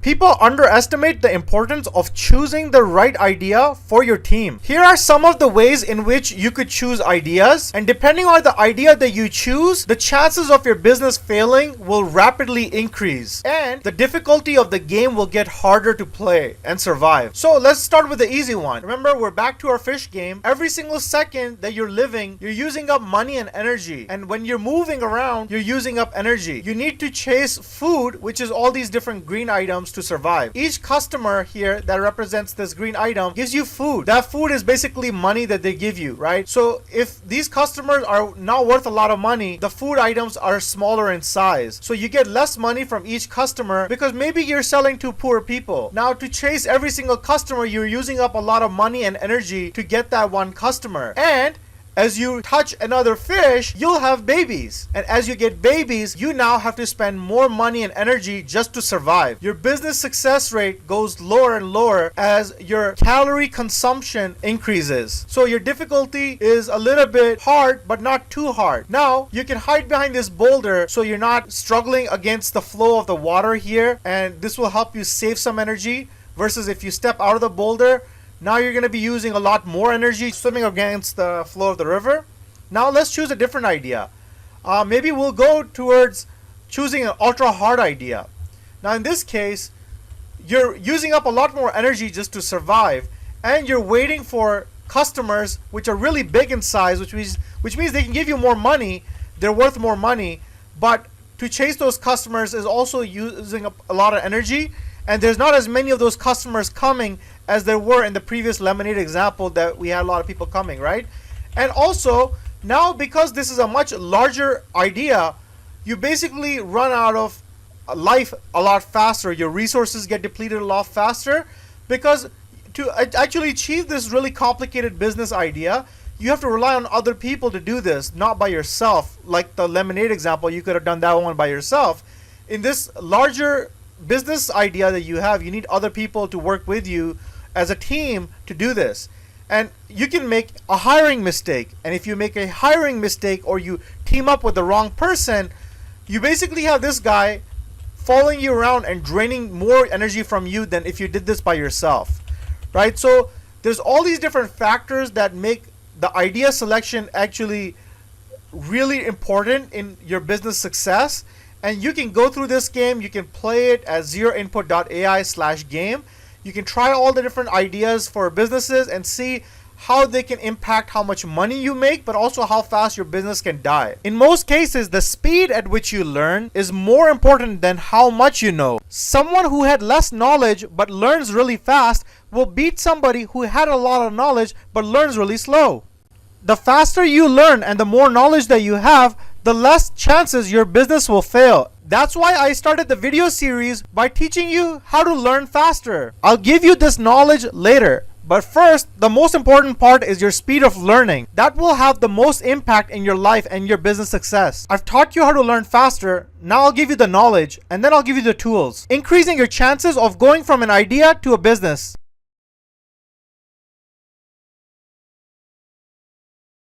People underestimate the importance of choosing the right idea for your team. Here are some of the ways in which you could choose ideas, and depending on the idea that you choose, the chances of your business failing will rapidly increase, and the difficulty of the game will get harder to play and survive. So let's start with the easy one. Remember, we're back to our fish game. Every single second that you're living, you're using up money and energy, and when you're moving around, you're using up energy. You need to chase food, which is all these different green items, to survive. Each customer here that represents this green item gives you food. That food is basically money that they give you, right? So if these customers are not worth a lot of money, the food items are smaller in size. So you get less money from each customer because maybe you're selling to poor people. Now, to chase every single customer, you're using up a lot of money and energy to get that one customer. And as you touch another fish, you'll have babies. And as you get babies, you now have to spend more money and energy just to survive. Your business success rate goes lower and lower as your calorie consumption increases. So your difficulty is a little bit hard, but not too hard. Now, you can hide behind this boulder so you're not struggling against the flow of the water here. And this will help you save some energy versus if you step out of the boulder, now you're going to be using a lot more energy swimming against the flow of the river. Now let's choose a different idea. Maybe we'll go towards choosing an ultra hard idea. Now in this case, you're using up a lot more energy just to survive, and you're waiting for customers which are really big in size, which means they can give you more money. They're worth more money, but to chase those customers is also using up a lot of energy, and there's not as many of those customers coming as there were in the previous lemonade example that we had a lot of people coming, right? And also, now because this is a much larger idea, you basically run out of life a lot faster. Your resources get depleted a lot faster because to actually achieve this really complicated business idea, you have to rely on other people to do this, not by yourself. Like the lemonade example, you could have done that one by yourself. In this larger business idea that you have, you need other people to work with you as a team to do this. And you can make a hiring mistake, and if you make a hiring mistake or you team up with the wrong person, you basically have this guy following you around and draining more energy from you than if you did this by yourself, right? So there's all these different factors that make the idea selection actually really important in your business success. And you can go through this game, you can play it at zeroinput.ai/game. You can try all the different ideas for businesses and see how they can impact how much money you make, but also how fast your business can die. In most cases, the speed at which you learn is more important than how much you know. Someone who had less knowledge but learns really fast will beat somebody who had a lot of knowledge but learns really slow. The faster you learn and the more knowledge that you have, the less chances your business will fail. That's why I started the video series by teaching you how to learn faster. I'll give you this knowledge later. But first, the most important part is your speed of learning. That will have the most impact in your life and your business success. I've taught you how to learn faster. Now I'll give you the knowledge, and then I'll give you the tools, increasing your chances of going from an idea to a business.